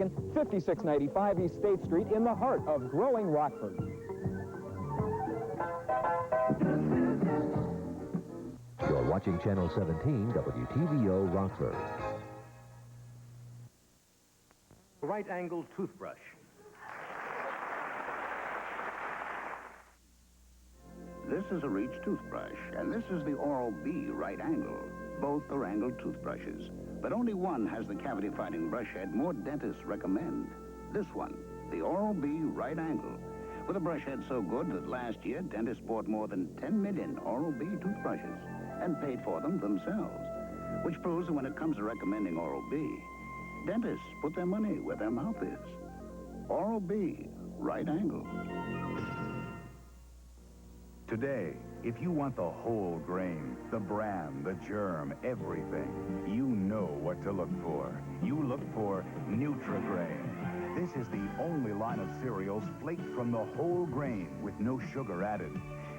5695 East State Street in the heart of growing Rockford. You're watching Channel 17, WTVO Rockford. Right-angled toothbrush. This is a Reach toothbrush, and this is the Oral-B right angle. Both are angled toothbrushes, but only one has the cavity-fighting brush head more dentists recommend. This one, the Oral-B right angle, with a brush head so good that last year dentists bought more than 10 million Oral-B toothbrushes and paid for them themselves, which proves that when it comes to recommending Oral-B, dentists put their money where their mouth is. Oral-B right angle. Today, if you want the whole grain, the bran, the germ, everything, you know what to look for. You look for Nutri-Grain. This is the only line of cereals flaked from the whole grain with no sugar added.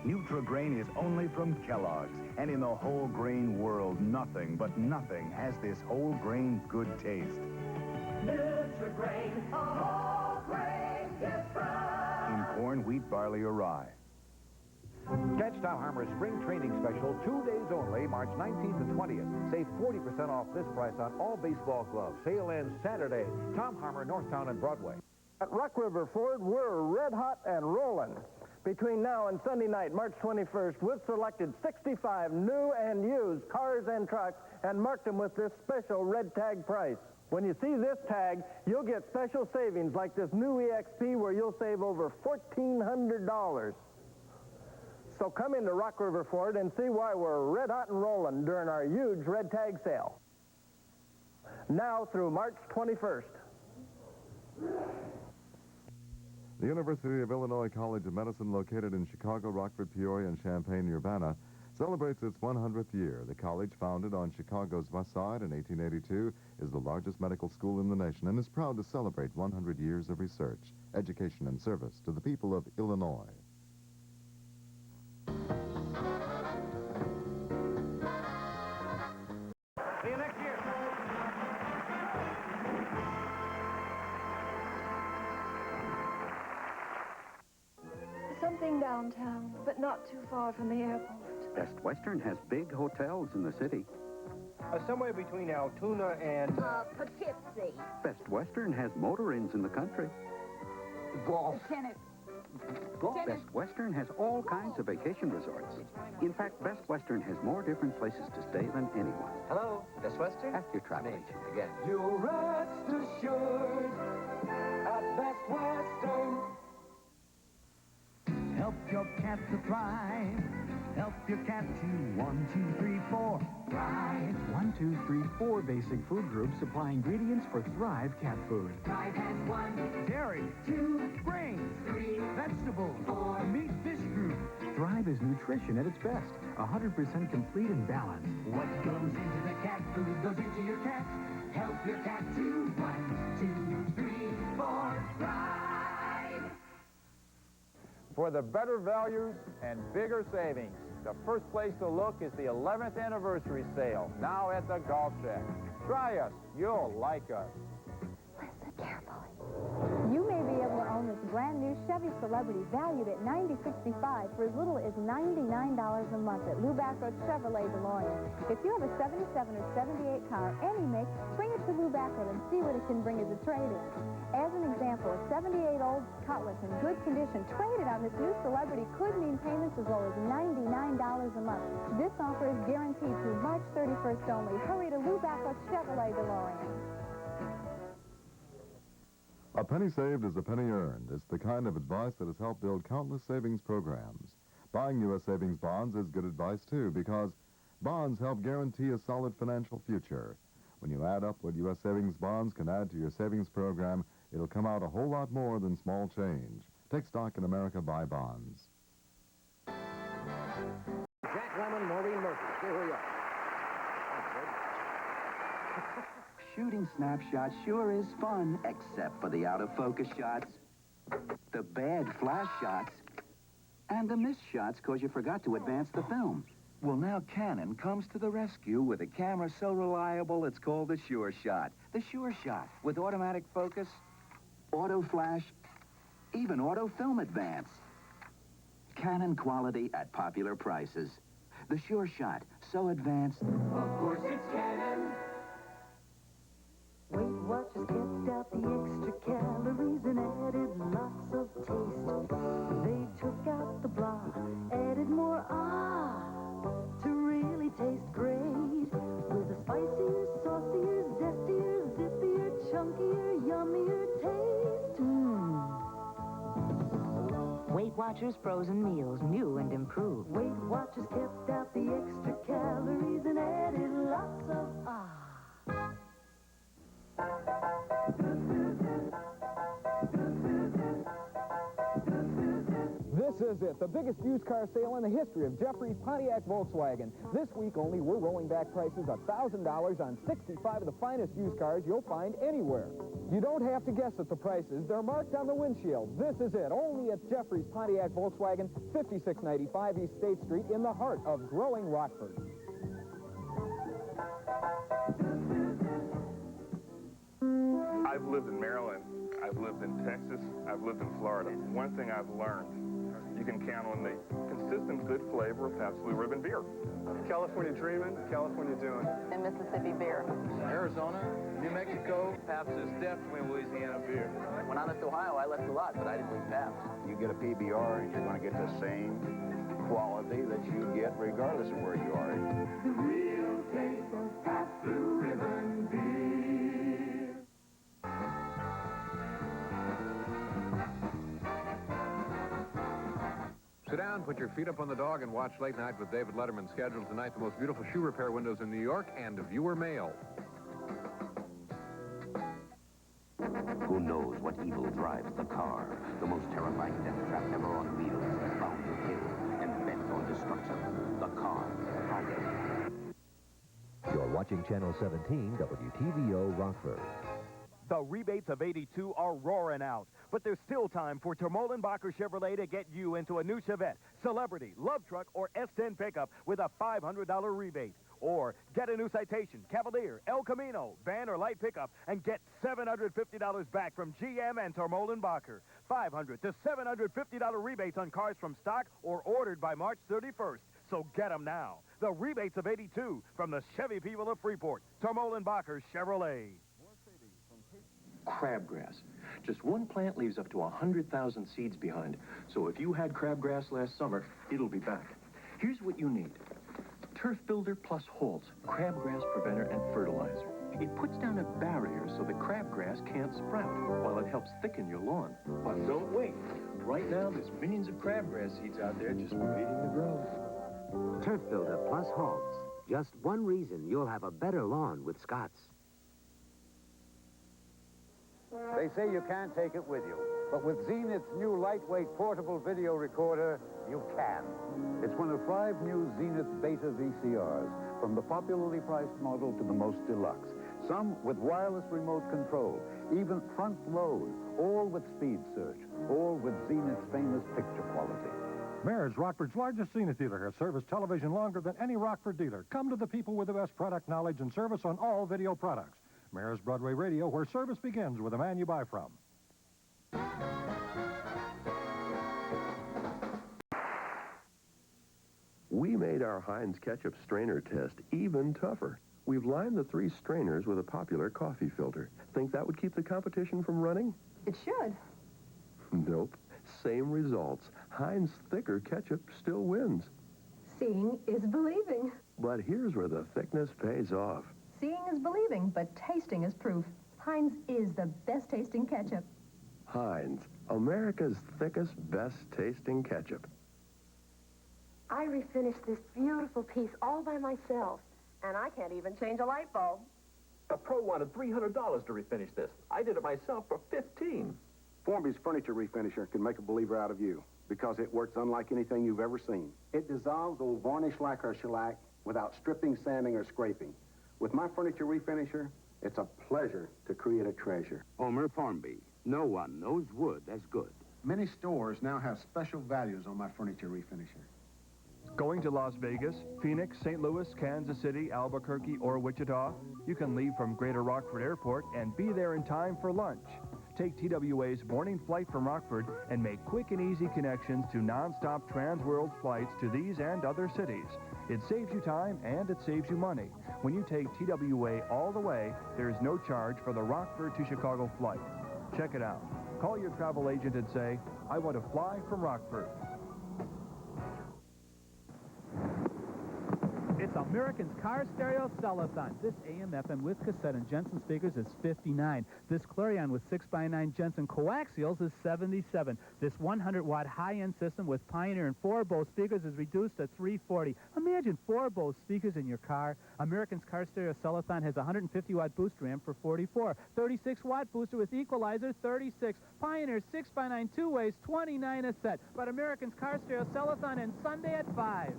Nutri-Grain is only from Kellogg's, and in the whole grain world, nothing but nothing has this whole grain good taste. Nutri-Grain, a whole grain difference. In corn, wheat, barley, or rye. Catch Tom Harmer's spring training special 2 days only, March 19th and 20th. Save 40% off this price on all baseball gloves. Sale ends Saturday. Tom Harmer, Northtown and Broadway. At Rock River Ford, we're red hot and rolling. Between now and Sunday night, March 21st, we've selected 65 new and used cars and trucks and marked them with this special red tag price. When you see this tag, you'll get special savings like this new EXP where you'll save over $1,400. So come into Rock River Ford and see why we're red hot and rolling during our huge red tag sale. Now through March 21st. The University of Illinois College of Medicine, located in Chicago, Rockford, Peoria, and Champaign-Urbana, celebrates its 100th year. The college, founded on Chicago's West Side in 1882, is the largest medical school in the nation and is proud to celebrate 100 years of research, education, and service to the people of Illinois. See you next year. Something downtown, but not too far from the airport. Best Western has big hotels in the city. Somewhere between Altoona and... Poughkeepsie. Best Western has motor inns in the country. Golf. Tennis. Best Western has all kinds of vacation resorts. In fact, Best Western has more different places to stay than anyone. Hello, Best Western? Ask your travel agent again. You'll rest assured at Best Western. Help your cat to thrive. Help your cat to 1, 2, 3, 4. Thrive. 1, 2, 3, 4 basic food groups supply ingredients for Thrive cat food. Thrive has 1, Dairy, 2, grains, 3, vegetables, 4. meat, fish group. Thrive is nutrition at its best. 100% complete and balanced. What goes into the cat food goes into your cat. Help your cat to 1, 2, 3, 4. Thrive. For the better values and bigger savings, the first place to look is the 11th anniversary sale, now at the Golf Shack. Try us. You'll like us. Listen carefully. You may be able to own this brand new Chevy Celebrity valued at $90.65 for as little as $99 a month at Lou Backward's Chevrolet DeLorean. If you have a 77 or 78 car, any make, bring it to Lou Backward and see what it can bring as a trade-in. As an example, a 78-old Cutlass in good condition traded on this new Celebrity could mean payments as low as $99 a month. This offer is guaranteed through March 31st only. Hurry to Lou Backward's Chevrolet DeLorean. A penny saved is a penny earned. It's the kind of advice that has helped build countless savings programs. Buying U.S. savings bonds is good advice, too, because bonds help guarantee a solid financial future. When you add up what U.S. savings bonds can add to your savings program, it'll come out a whole lot more than small change. Take stock in America, buy bonds. Jack Lemmon, Maureen Murphy. Here we are. Shooting snapshots sure is fun, except for the out-of-focus shots, the bad flash shots, and the missed shots because you forgot to advance the film. Well, now Canon comes to the rescue with a camera so reliable it's called the Sure Shot. The Sure Shot with automatic focus, auto flash, even auto film advance. Canon quality at popular prices. The Sure Shot, so advanced. Of course it's Canon. Weight Watchers kept out the extra calories and added lots of taste. They took out the blah, added more to really taste great. With a spicier, saucier, zestier, zippier, chunkier, yummier taste. Weight Watchers frozen meals, new and improved. Weight Watchers kept out the extra calories and added lots of This is it, the biggest used car sale in the history of Jeffrey's Pontiac Volkswagen. This week only, we're rolling back prices $1,000 on 65 of the finest used cars you'll find anywhere. You don't have to guess at the prices. They're marked on the windshield. This is it, only at Jeffrey's Pontiac Volkswagen, 5695 East State Street in the heart of growing Rockford. I've lived in Maryland, I've lived in Texas, I've lived in Florida. One thing I've learned, you can count on the consistent good flavor of Pabst Blue Ribbon beer. California dreaming, California doing. And Mississippi beer. Arizona, New Mexico, Pabst is definitely Louisiana beer. When I left Ohio, I left a lot, but I didn't leave Pabst. You get a PBR and you're going to get the same quality that you get regardless of where you are. The real taste of Pabst Blue Ribbon beer. Sit down, put your feet up on the dog, and watch Late Night with David Letterman, scheduled tonight. The most beautiful shoe repair windows in New York and viewer mail. Who knows what evil drives the car? The most terrifying death trap ever on wheels, bound to kill and bent on destruction. The car, Target. You're watching Channel 17, WTVO Rockford. The rebates of 82 are roaring out, but there's still time for Termolenbacher Chevrolet to get you into a new Chevette, Celebrity, Love Truck, or S10 pickup with a $500 rebate. Or get a new Citation, Cavalier, El Camino, van or light pickup, and get $750 back from GM and Termolenbacher. $500 to $750 rebates on cars from stock or ordered by March 31st. So get them now. The rebates of 82 from the Chevy people of Freeport, Termolenbacher Chevrolet. Crabgrass. Just one plant leaves up to 100,000 seeds behind. So if you had crabgrass last summer, it'll be back. Here's what you need. Turf Builder plus Holtz, crabgrass preventer and fertilizer. It puts down a barrier so the crabgrass can't sprout, while it helps thicken your lawn. But don't wait. Right now, there's millions of crabgrass seeds out there just waiting to grow. Turf Builder plus Holtz. Just one reason you'll have a better lawn with Scott's. They say you can't take it with you, but with Zenith's new lightweight portable video recorder, you can. It's one of 5 new Zenith Beta VCRs, from the popularly priced model to the most deluxe. Some with wireless remote control, even front load, all with speed search, all with Zenith's famous picture quality. Mayor's, Rockford's largest Zenith dealer, has serviced television longer than any Rockford dealer. Come to the people with the best product knowledge and service on all video products. Mayor's Broadway Radio, where service begins with the man you buy from. We made our Heinz ketchup strainer test even tougher. We've lined the 3 strainers with a popular coffee filter. Think that would keep the competition from running? It should. Nope. Same results. Heinz thicker ketchup still wins. Seeing is believing. But here's where the thickness pays off. Seeing is believing, but tasting is proof. Heinz is the best-tasting ketchup. Heinz, America's thickest, best-tasting ketchup. I refinished this beautiful piece all by myself, and I can't even change a light bulb. A pro wanted $300 to refinish this. I did it myself for $15. Formby's furniture refinisher can make a believer out of you because it works unlike anything you've ever seen. It dissolves old varnish lacquer shellac without stripping, sanding, or scraping. With my furniture refinisher, it's a pleasure to create a treasure. Homer Formby. No one knows wood as good. Many stores now have special values on my furniture refinisher. Going to Las Vegas, Phoenix, St. Louis, Kansas City, Albuquerque, or Wichita? You can leave from Greater Rockford Airport and be there in time for lunch. Take TWA's morning flight from Rockford and make quick and easy connections to non-stop trans-world flights to these and other cities. It saves you time and it saves you money. When you take TWA all the way, there's no charge for the Rockford to Chicago flight. Check it out. Call your travel agent and say, I want to fly from Rockford. It's American's Car Stereo Cellathon. This AM/FM with cassette and Jensen speakers is $59. This Clarion with 6x9 Jensen coaxials is $77. This 100-watt high-end system with Pioneer and 4 Bose speakers is reduced to $340. Imagine 4 Bose speakers in your car. American's Car Stereo Cellathon has a 150-watt booster amp for $44. 36-watt booster with equalizer, $36. Pioneer 6x9 two-ways, $29 a set. But American's Car Stereo Cellathon ends Sunday at 5.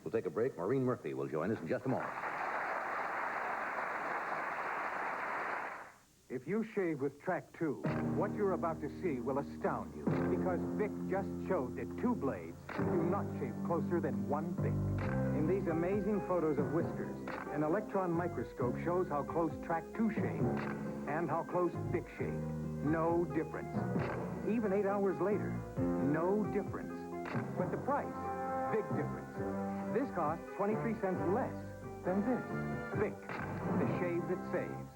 We'll take a break. Maureen Murphy will join us in just a moment. If you shave with Track 2, what you're about to see will astound you, because Vic just showed that 2 blades do not shave closer than 1 Vic. In these amazing photos of whiskers, an electron microscope shows how close Track 2 shaved and how close Vic shaved. No difference. Even 8 hours later, no difference. But the price, big difference. This costs 23 cents less than this. Vic, the shave that saves.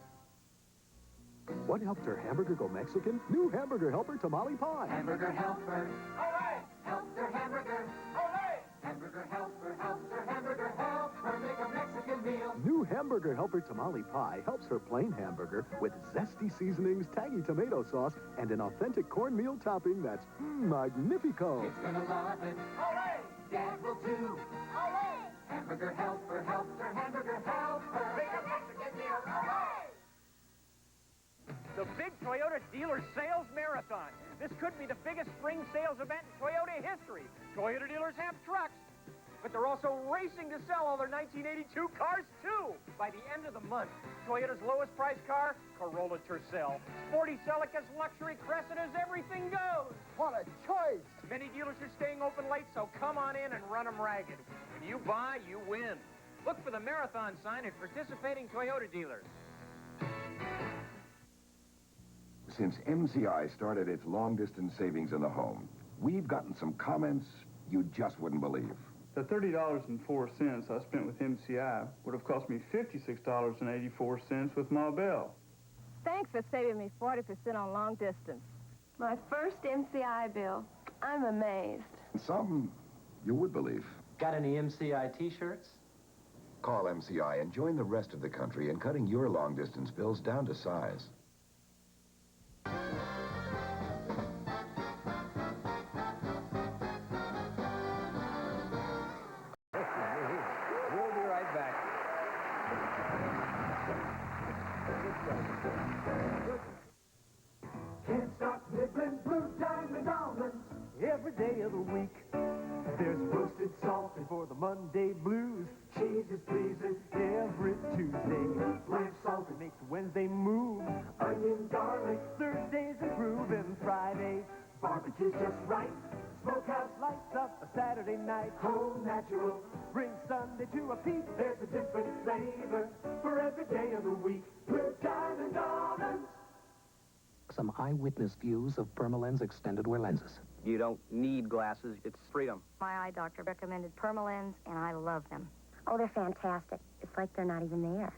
What helped her hamburger go Mexican? New Hamburger Helper Tamale Pie. Hamburger Helper. Hooray! Helps their hamburger. Hooray! Hamburger Helper helps their hamburger helper make a Mexican meal. New Hamburger Helper Tamale Pie helps her plain hamburger with zesty seasonings, tangy tomato sauce, and an authentic cornmeal topping that's magnifico. It's gonna love it. Hooray! Dad will too. Hooray! Hamburger Helper helps their hamburger helper make a Mexican meal. Hooray! The big Toyota Dealer Sales Marathon. This could be the biggest spring sales event in Toyota history. Toyota dealers have trucks, but they're also racing to sell all their 1982 cars, too. By the end of the month, Toyota's lowest priced car, Corolla Tercel. Sporty Celicas, luxury Cressidas, everything goes. What a choice. Many dealers are staying open late, so come on in and run them ragged. When you buy, you win. Look for the marathon sign at participating Toyota dealers. Since MCI started its long-distance savings in the home, we've gotten some comments you just wouldn't believe. The $30.04 I spent with MCI would have cost me $56.84 with Ma Bell. Thanks for saving me 40% on long distance. My first MCI bill. I'm amazed. Some you would believe. Got any MCI T-shirts? Call MCI and join the rest of the country in cutting your long-distance bills down to size. We'll be right back. Can't stop nibbling Blue Diamond almonds. Every day of the week, there's roasted salt for the Monday blues. Cheese is pleasing Every Tuesday, blanch salted makes Wednesday move. onion garlic. Thursdays improve and Fridays, Barbecue's just right. Smokehouse lights up a Saturday night. whole natural. Bring Sunday to a peak. There's a different flavor for every day of the week. Blue Diamond almonds. Some eyewitness views of Permalens extended wear lenses. You don't need glasses. It's freedom. My eye doctor recommended Permalens, and I love them. Oh, they're fantastic. It's like they're not even there.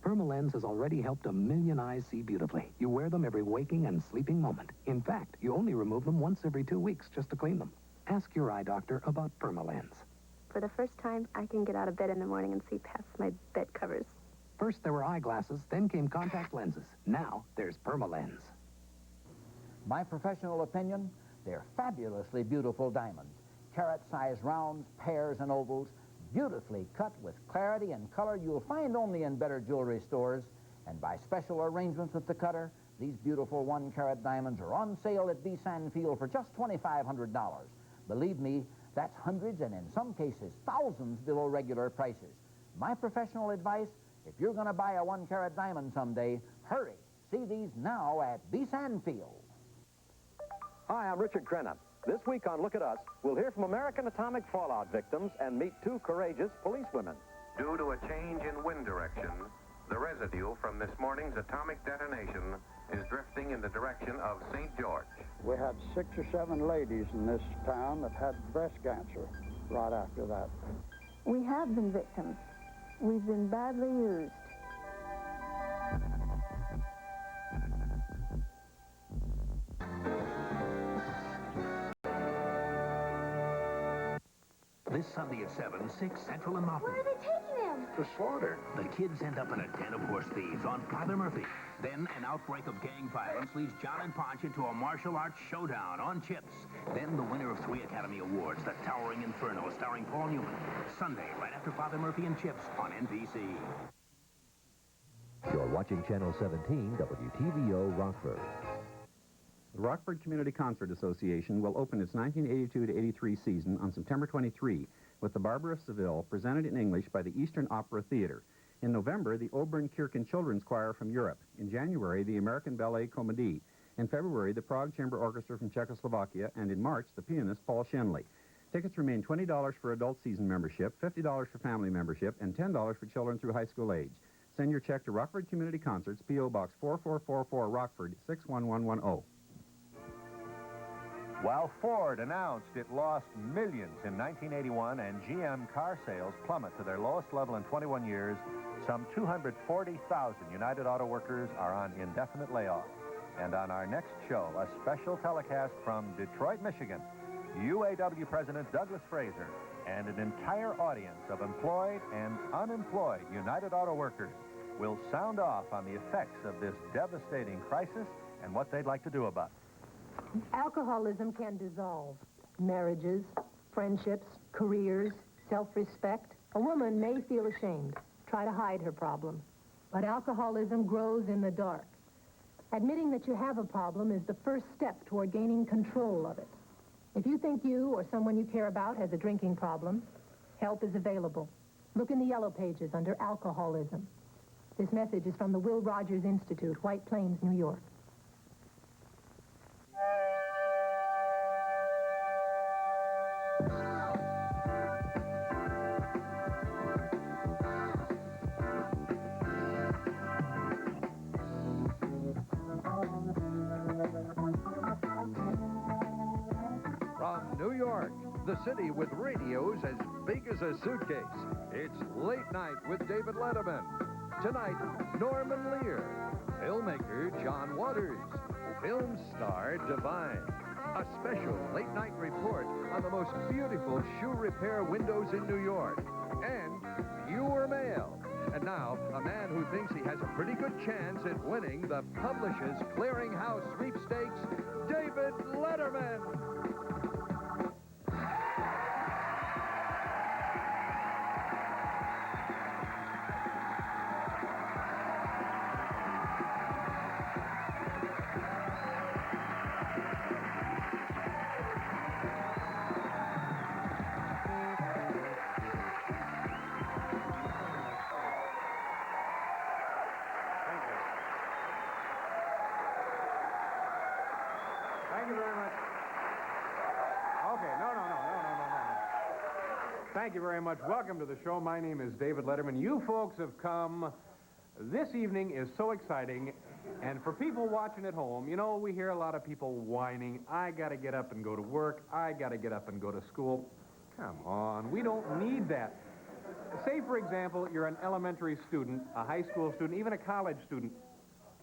Permalens has already helped 1 million eyes see beautifully. You wear them every waking and sleeping moment. In fact, you only remove them once every 2 weeks just to clean them. Ask your eye doctor about Permalens. For the first time, I can get out of bed in the morning and see past my bed covers. First there were eyeglasses, then came contact lenses. Now there's Permalens. My professional opinion, they're fabulously beautiful diamonds. Carat-sized rounds, pairs, and ovals, beautifully cut with clarity and color you'll find only in better jewelry stores. And by special arrangements with the cutter, these beautiful 1-carat diamonds are on sale at B. Sandfield for just $2,500. Believe me, that's hundreds and in some cases thousands below regular prices. My professional advice, if you're going to buy a 1-carat diamond someday, hurry. See these now at B. Sandfield. Hi, I'm Richard Crenna. This week on Look at Us, we'll hear from American atomic fallout victims and meet two courageous policewomen. Due to a change in wind direction, the residue from this morning's atomic detonation is drifting in the direction of St. George. We had 6 or 7 ladies in this town that had breast cancer right after that. We have been victims. We've been badly used. This Sunday at 7, 6 Central and Mountain. Where are they taking him? To slaughter. The kids end up in a den of horse thieves on Father Murphy. Then an outbreak of gang violence leads John and Ponch into a martial arts showdown on Chips. Then the winner of 3 Academy Awards, The Towering Inferno, starring Paul Newman. Sunday, right after Father Murphy and Chips on NBC. You're watching Channel 17, WTVO Rockford. The Rockford Community Concert Association will open its 1982-83 season on September 23 with the Barber of Seville, presented in English by the Eastern Opera Theater. In November, the Obernkirchen Children's Choir from Europe. In January, the American Ballet Comédie. In February, the Prague Chamber Orchestra from Czechoslovakia. And in March, the pianist Paul Shenley. Tickets remain $20 for adult season membership, $50 for family membership, and $10 for children through high school age. Send your check to Rockford Community Concerts, P.O. Box 4444, Rockford, 61110. While Ford announced it lost millions in 1981 and GM car sales plummet to their lowest level in 21 years, some 240,000 United Auto Workers are on indefinite layoff. And on our next show, a special telecast from Detroit, Michigan, UAW President Douglas Fraser and an entire audience of employed and unemployed United Auto Workers will sound off on the effects of this devastating crisis and what they'd like to do about it. Alcoholism can dissolve marriages, friendships, careers, self-respect. A woman may feel ashamed, try to hide her problem. But alcoholism grows in the dark. Admitting that you have a problem is the first step toward gaining control of it. If you think you or someone you care about has a drinking problem, help is available. Look in the yellow pages under alcoholism. This message is from the Will Rogers Institute, White Plains, New York. From New York, the city with radios as big as a suitcase, it's Late Night with David Letterman. Tonight, Norman Lear, filmmaker John Waters, film star Divine, a special late-night report on the most beautiful shoe repair windows in New York, and viewer mail. And now, a man who thinks he has a pretty good chance at winning the Publishers Clearinghouse Sweepstakes, David Letterman. Thank you very much. Okay, no. Thank you very much. Welcome to the show. My name is David Letterman. You folks have come. This evening is so exciting. And for people watching at home, you know, we hear a lot of people whining, I got to get up and go to work. I got to get up and go to school. Come on, we don't need that. Say, for example, you're an elementary student, a high school student, even a college student.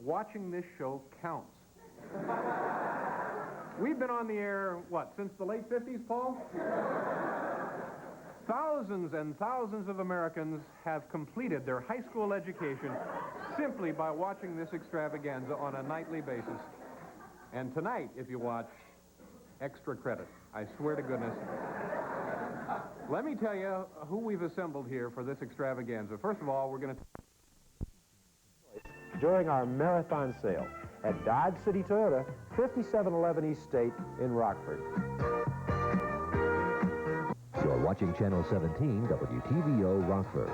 Watching this show counts. We've been on the air, what, since the late 50s, Paul? Thousands and thousands of Americans have completed their high school education simply by watching this extravaganza on a nightly basis. And tonight, if you watch, extra credit. I swear to goodness. Let me tell you who we've assembled here for this extravaganza. First of all, we're going to... During our marathon sale at Dodge City Toyota, 5711 East State in Rockford. You're watching Channel 17, WTVO Rockford.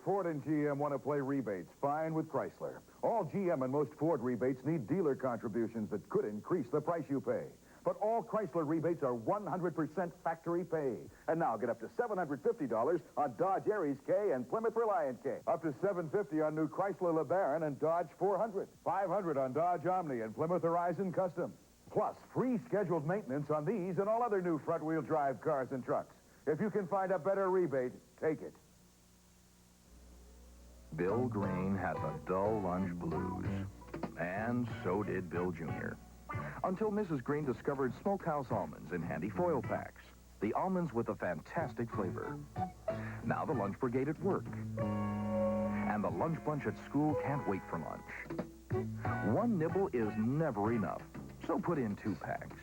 Ford and GM want to play rebates. Fine with Chrysler. All GM and most Ford rebates need dealer contributions that could increase the price you pay. But all Chrysler rebates are 100% factory pay. And now get up to $750 on Dodge Aries K and Plymouth Reliant K. Up to $750 on new Chrysler LeBaron and Dodge 400. $500 on Dodge Omni and Plymouth Horizon Custom. Plus, free scheduled maintenance on these and all other new front-wheel drive cars and trucks. If you can find a better rebate, take it. Bill Green had the dull lunch blues. And so did Bill Jr. Until Mrs. Green discovered smokehouse almonds in handy foil packs. The almonds with a fantastic flavor. Now the lunch brigade at work. And the lunch bunch at school can't wait for lunch. One nibble is never enough, so put in 2 packs.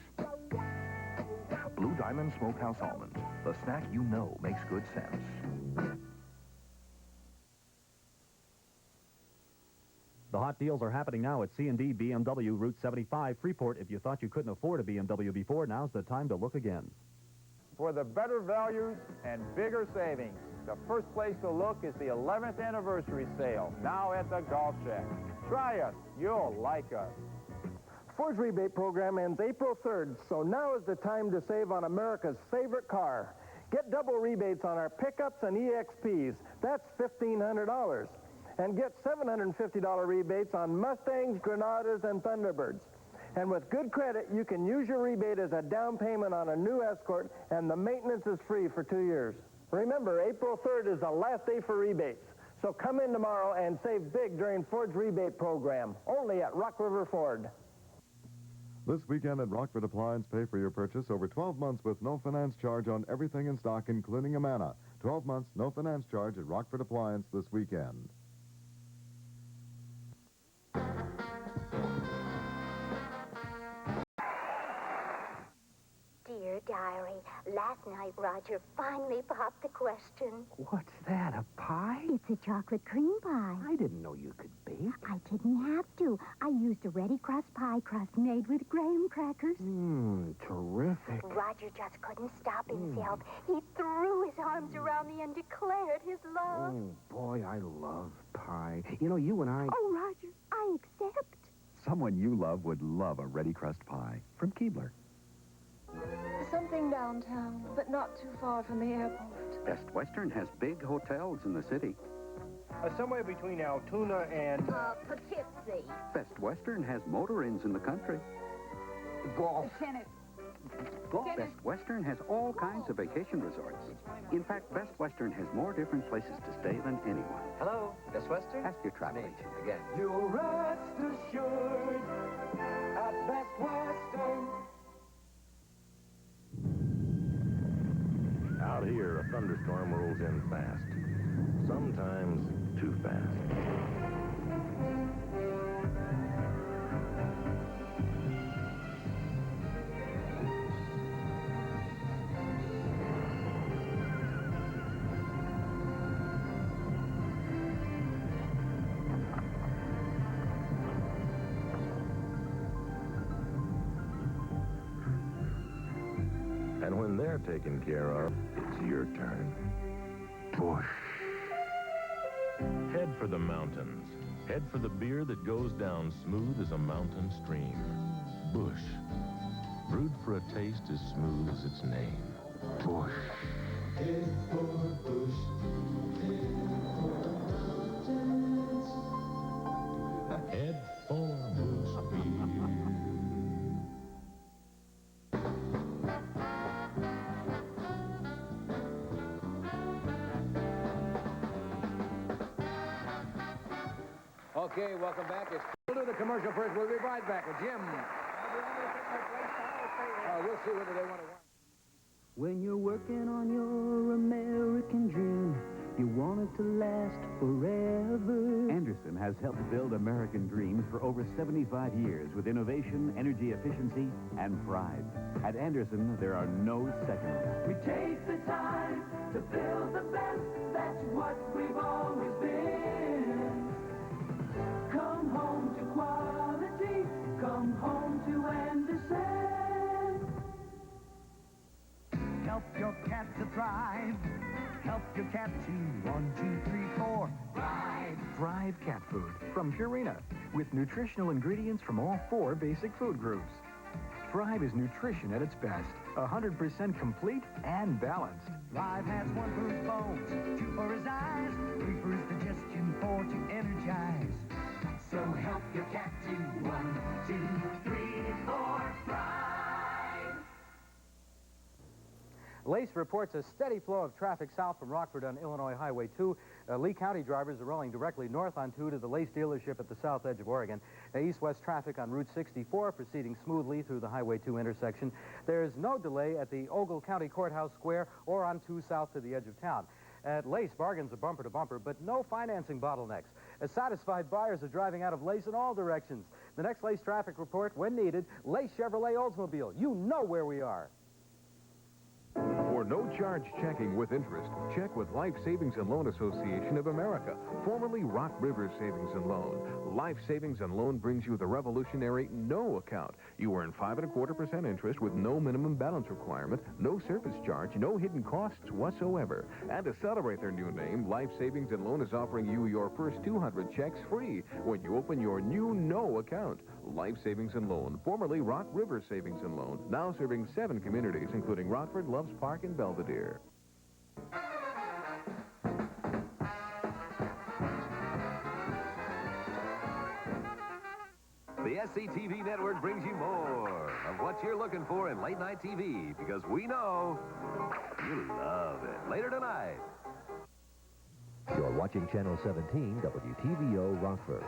Blue Diamond Smokehouse Almonds, the snack you know makes good sense. The hot deals are happening now at C&D BMW Route 75 Freeport. If you thought you couldn't afford a BMW before, now's the time to look again. For the better values and bigger savings, the first place to look is the 11th anniversary sale, now at the Golf Shack. Try us. You'll like us. Ford's rebate program ends April 3rd, so now is the time to save on America's favorite car. Get double rebates on our pickups and EXPs. That's $1,500. And get $750 rebates on Mustangs, Granadas, and Thunderbirds. And with good credit, you can use your rebate as a down payment on a new Escort, and the maintenance is free for 2 years. Remember, April 3rd is the last day for rebates. So come in tomorrow and save big during Ford's rebate program, only at Rock River Ford. This weekend at Rockford Appliance, pay for your purchase over 12 months with no finance charge on everything in stock, including Amana. 12 months, no finance charge at Rockford Appliance this weekend. Dear Diary, last night Roger finally popped the question. What's that, a pie? It's a chocolate cream pie. I didn't know you could bake. I didn't have to. I used a ready crust pie crust made with graham crackers. Terrific. Roger just couldn't stop himself. He threw his arms around me and declared his love. Oh, boy, I love pie. You know, you and I... Oh, Roger, I accept. Someone you love would love a ready crust pie from Keebler. Something downtown, but not too far from the airport. Best Western has big hotels in the city. Somewhere between Altoona and... Poughkeepsie. Best Western has motor inns in the country. Golf. Tennis. Golf. Best Western has all kinds of vacation resorts. In fact, Best Western has more different places to stay than anyone. Hello, Best Western? Ask your travel agent again. You'll rest assured at Best Western. Out here, a thunderstorm rolls in fast. Sometimes too fast. And when they're taken care of, it's your turn. Bush. Head for the mountains. Head for the beer that goes down smooth as a mountain stream. Bush. Brewed for a taste as smooth as its name. Bush. Head for Bush. Head for Bush beer. Okay, welcome back. We'll do the commercial first. We'll be right back with Jim. We'll see whether they want to. When you're working on your American dream, you want it to last forever. Anderson has helped build American dreams for over 75 years with innovation, energy efficiency, and pride. At Anderson, there are no seconds. We take the time to build the best. That's what we've always been. Come home to quality. Come home to Anderson. Help your cat to thrive. Help help your cat chew. 1, 2, 3, 4. Thrive. Thrive cat food from Purina with nutritional ingredients from all 4 basic food groups. Thrive is nutrition at its best. 100% complete and balanced. Thrive has 1 for his bones, 2 for his eyes, 3 for his digestion, 4 to energize. So help your cat chew. 1, 2, 3, 4. Thrive. Lace reports a steady flow of traffic south from Rockford on Illinois Highway 2. Lee County drivers are rolling directly north on 2 to the Lace dealership at the south edge of Oregon. East-west traffic on Route 64 proceeding smoothly through the Highway 2 intersection. There's no delay at the Ogle County Courthouse Square or on 2 south to the edge of town. At Lace, bargains are bumper to bumper, but no financing bottlenecks. As satisfied buyers are driving out of Lace in all directions. The next Lace traffic report, when needed, Lace Chevrolet Oldsmobile. You know where we are. For no-charge checking with interest, check with Life Savings and Loan Association of America, formerly Rock River Savings and Loan. Life Savings and Loan brings you the revolutionary No account. You earn 5.25% interest with no minimum balance requirement, no service charge, no hidden costs whatsoever. And to celebrate their new name, Life Savings and Loan is offering you your first 200 checks free when you open your new No account. Life Savings and Loan, formerly Rock River Savings and Loan, now serving 7 communities, including Rockford, Loves Park, and Belvedere. The SCTV network brings you more of what you're looking for in late-night TV, because we know you love it. Later tonight. You're watching Channel 17, WTVO Rockford.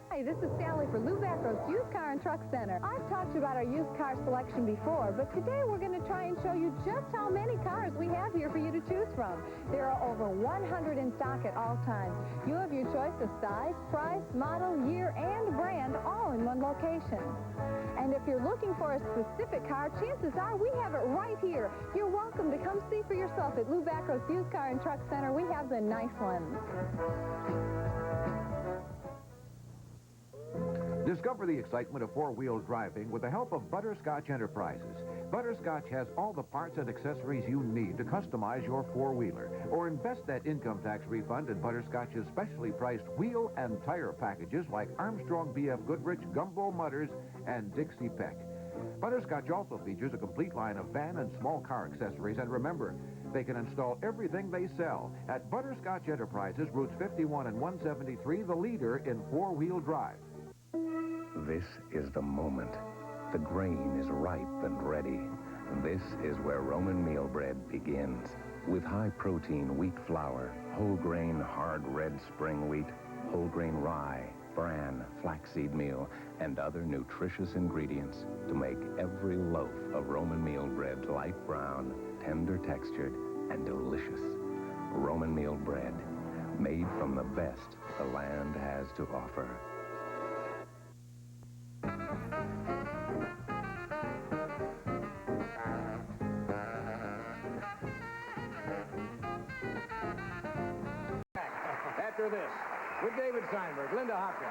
Hi, this is Sally for Lou Backro's Used Car and Truck Center. I've talked about our used car selection before, but today we're going to try and show you just how many cars we have here for you to choose from. There are over 100 in stock at all times. You have your choice of size, price, model, year, and brand all in one location. And if you're looking for a specific car, chances are we have it right here. You're welcome to come see for yourself at Lou Backro's Used Car and Truck Center. We have the nice ones. Discover the excitement of four-wheel driving with the help of Butterscotch Enterprises. Butterscotch has all the parts and accessories you need to customize your four-wheeler. Or invest that income tax refund in Butterscotch's specially priced wheel and tire packages like Armstrong BF Goodrich, Gumbo Mudders, and Dixie Peck. Butterscotch also features a complete line of van and small car accessories. And remember, they can install everything they sell at Butterscotch Enterprises, routes 51 and 173, the leader in four-wheel drive. This is the moment. The grain is ripe and ready. This is where Roman meal bread begins. With high-protein wheat flour, whole-grain hard red spring wheat, whole-grain rye, bran, flaxseed meal, and other nutritious ingredients to make every loaf of Roman meal bread light brown, tender textured, and delicious. Roman meal bread, made from the best the land has to offer. After this, with David Steinberg, Linda Hopkins.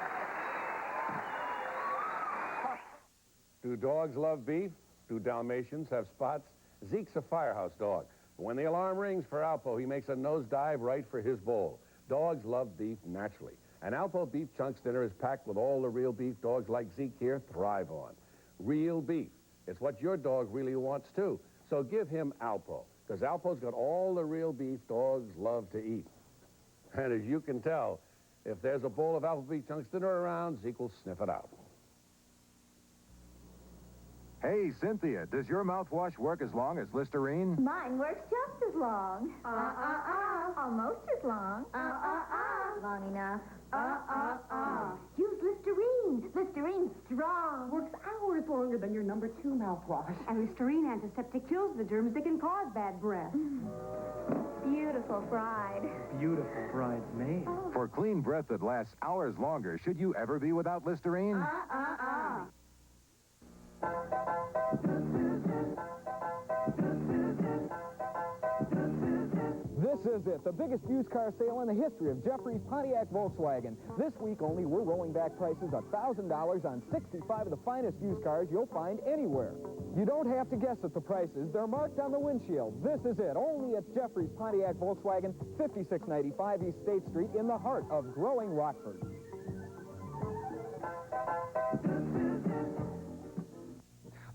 Do dogs love beef? Do Dalmatians have spots? Zeke's a firehouse dog. When the alarm rings for Alpo, he makes a nosedive right for his bowl. Dogs love beef naturally. And Alpo Beef Chunks dinner is packed with all the real beef dogs like Zeke here thrive on. Real beef. It's what your dog really wants, too. So give him Alpo, because Alpo's got all the real beef dogs love to eat. And as you can tell, if there's a bowl of Alpo Beef Chunks dinner around, Zeke will sniff it out. Hey, Cynthia, does your mouthwash work as long as Listerine? Mine works just as long. Almost as long. Long enough. Use Listerine. Listerine's strong. Works hours longer than your number 2 mouthwash. And Listerine antiseptic kills the germs that can cause bad breath. Beautiful bride. Beautiful bridesmaid. For clean breath that lasts hours longer, should you ever be without Listerine? This This is it, the biggest used car sale in the history of Jeffrey's Pontiac Volkswagen. This week only, we're rolling back prices $1,000 on 65 of the finest used cars you'll find anywhere. You don't have to guess at the prices. They're marked on the windshield. This is it, only at Jeffrey's Pontiac Volkswagen, 5695 East State Street in the heart of growing Rockford.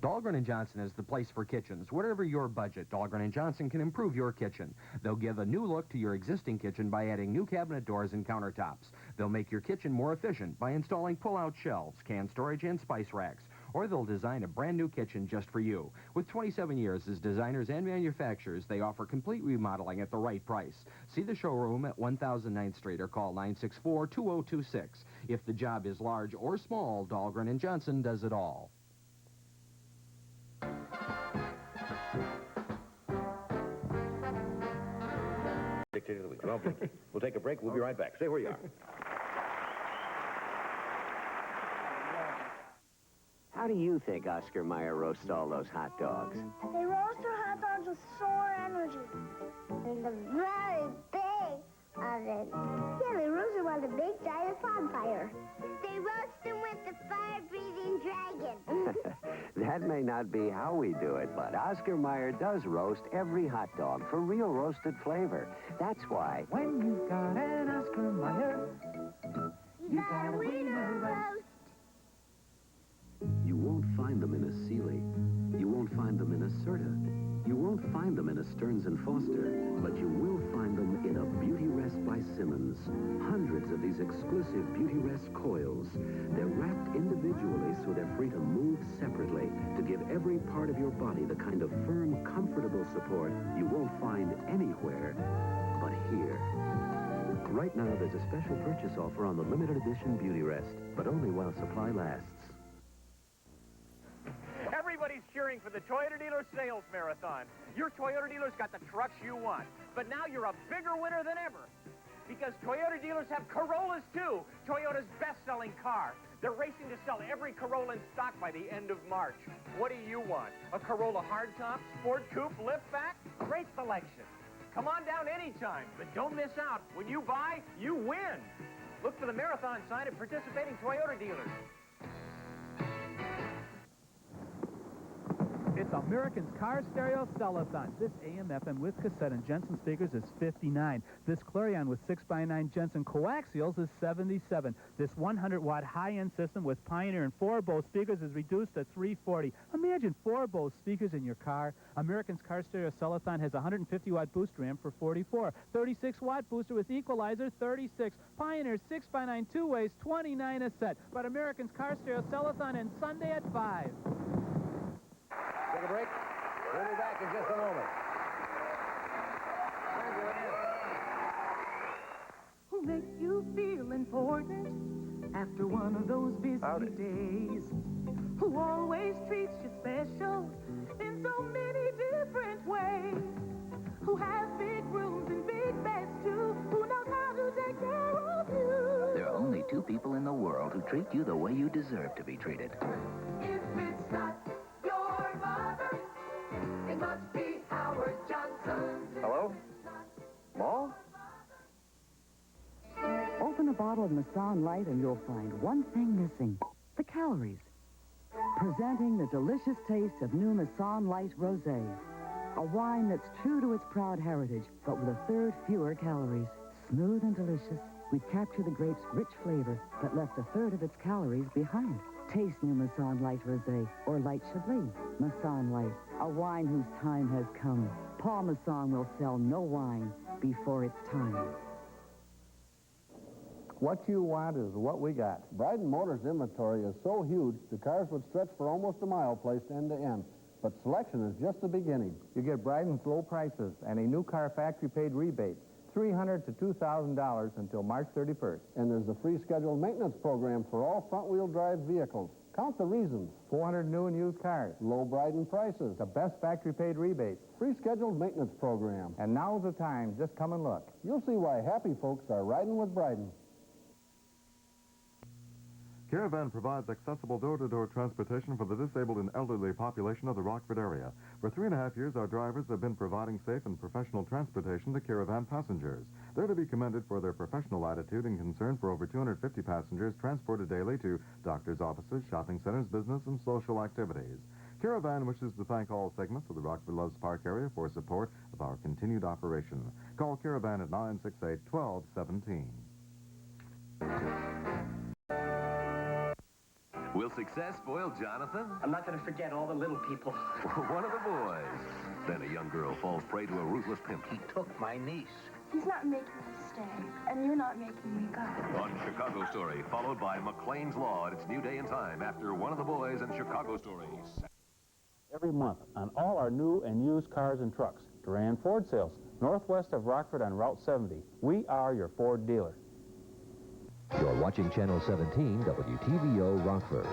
Dahlgren & Johnson is the place for kitchens. Whatever your budget, Dahlgren & Johnson can improve your kitchen. They'll give a new look to your existing kitchen by adding new cabinet doors and countertops. They'll make your kitchen more efficient by installing pull-out shelves, can storage, and spice racks. Or they'll design a brand new kitchen just for you. With 27 years as designers and manufacturers, they offer complete remodeling at the right price. See the showroom at 1000 9th Street or call 964-2026. If the job is large or small, Dahlgren & Johnson does it all. Dictator of the week. Well, Blinky, we'll take a break. We'll be right back. Stay where you are. How do you think Oscar Mayer roasts all those hot dogs? They roast their hot dogs with solar energy. In the very big oven. Yeah, they roast them on the big giant bonfire. They roast them with the fire-breathing dragon. That may not be how we do it, but Oscar Mayer does roast every hot dog for real roasted flavor. That's why... When you've got an Oscar Mayer, you got a wiener roast. You won't find them in a Sealy. You won't find them in a Serta. You won't find them in a Stearns & Foster, but you will find them in a Beauty Rest by Simmons. Hundreds of these exclusive Beauty Rest coils. They're wrapped individually so they're free to move separately to give every part of your body the kind of firm, comfortable support you won't find anywhere but here. Right now, there's a special purchase offer on the limited edition Beauty Rest, but only while supply lasts. Everybody's cheering for the Toyota Dealer Sales Marathon. Your Toyota dealer's got the trucks you want. But now you're a bigger winner than ever. Because Toyota dealers have Corollas, too. Toyota's best-selling car. They're racing to sell every Corolla in stock by the end of March. What do you want? A Corolla hardtop, sport coupe, liftback? Great selection. Come on down anytime, but don't miss out. When you buy, you win. Look for the marathon sign at participating Toyota dealers. It's American's Car Stereo Sell-A-thon. This AM/FM with cassette and Jensen speakers is $59. This Clarion with 6x9 Jensen coaxials is $77. This 100-watt high-end system with Pioneer and 4 Bose speakers is reduced to $340. Imagine 4 Bose speakers in your car. American's Car Stereo Sell-A-thon has a 150-watt booster amp for $44. 36-watt booster with equalizer, $36. Pioneer 6x9 two-ways, $29 a set. But American's Car Stereo Sell-A-thon ends Sunday at 5. Take a break. We'll be back in just a moment. Who makes you feel important after one of those busy days? Who always treats you special in so many different ways? Who has big rooms and big beds too? Who knows how to take care of you? There are only 2 people in the world who treat you the way you deserve to be treated. If it's not your mother, it must be Howard Johnson. Hello? Ma? Open a bottle of Masson Light and you'll find one thing missing: the calories. Presenting the delicious taste of new Masson Light Rosé. A wine that's true to its proud heritage, but with a third fewer calories. Smooth and delicious, we've captured the grape's rich flavor, but left a third of its calories behind. Taste new Masson Light Rosé, or Light Chablis. Masson Light, a wine whose time has come. Paul Masson will sell no wine before its time. What you want is what we got. Bryden Motors' inventory is so huge, the cars would stretch for almost a mile placed end to end. But selection is just the beginning. You get Bryden's low prices and a new car factory-paid rebate, $300 to $2,000 until March 31st. And there's a free scheduled maintenance program for all front-wheel drive vehicles. Count the reasons. 400 new and used cars. Low Bryden prices. The best factory-paid rebates. Free scheduled maintenance program. And now's the time. Just come and look. You'll see why happy folks are riding with Bryden. Caravan provides accessible door-to-door transportation for the disabled and elderly population of the Rockford area. For 3.5 years, our drivers have been providing safe and professional transportation to Caravan passengers. They're to be commended for their professional attitude and concern for over 250 passengers transported daily to doctors' offices, shopping centers, business, and social activities. Caravan wishes to thank all segments of the Rockford Loves Park area for support of our continued operation. Call Caravan at 968-1217. Will success spoil Jonathan? I'm not going to forget all the little people. One of the boys. Then a young girl falls prey to a ruthless pimp. He took my niece. He's not making me stay, and you're not making me go. On Chicago Story, followed by McLean's Law at its new day and time after One of the Boys and Chicago Story. Every month on all our new and used cars and trucks. Duran Ford sales, northwest of Rockford on Route 70. We are your Ford dealer. You're watching Channel 17, WTVO Rockford.